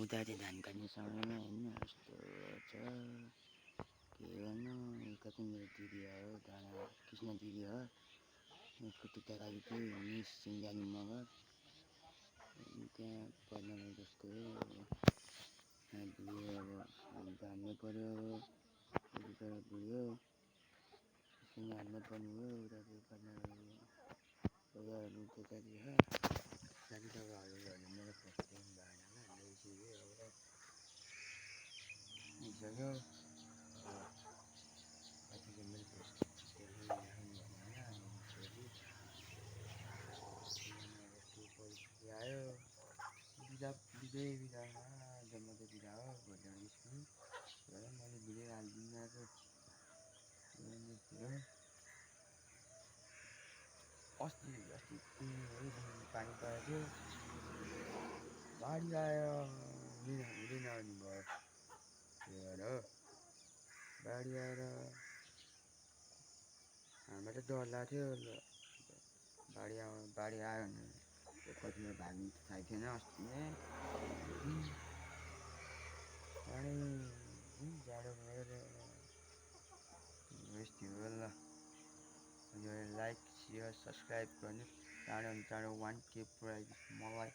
उता चाहिँ धान काट्ने समयमा होइन यस्तो छ के गर्नु। यता चाहिँ मेरो दिदी हो धान कृष्ण दिदी हो खुट्टी तराई चाहिँ मिस सिङ्गानी मगर त्यहाँ पढ्न जसको बुढी अब हान्नु पऱ्यो अब उता बुढी एकछिन हान्नु पर्ने हो उता चाहिँ पढ्न पैसाहरू त्यतातिर साथी तपाईँहरू मेरो फर्स्ट टाइम भएन ल्याइसक्यो लिइसक्यो कतिले मेरो फर्स्ट राख्नु भनेर छोरी के परिस्थिति आयो बिदामा जम्मा त बिदा हो भोलिबाट स्कुल र मैले भिडियो हालिदिनु आएको अस्ति पानी परेको थियो बाढी आयो हुँदै नआउने भयो त्यही भएर हो बाढी आएर हामीलाई त डर लाग्थ्यो बाढी आयो भने कतिमा भाग्नु थाहा थिएन अस्ति नै जाडो भएर यस्तै हो ल लाइक सेयर सब्सक्राइब गर्नु चाँडो 1K पुऱ्याइदिनु मलाई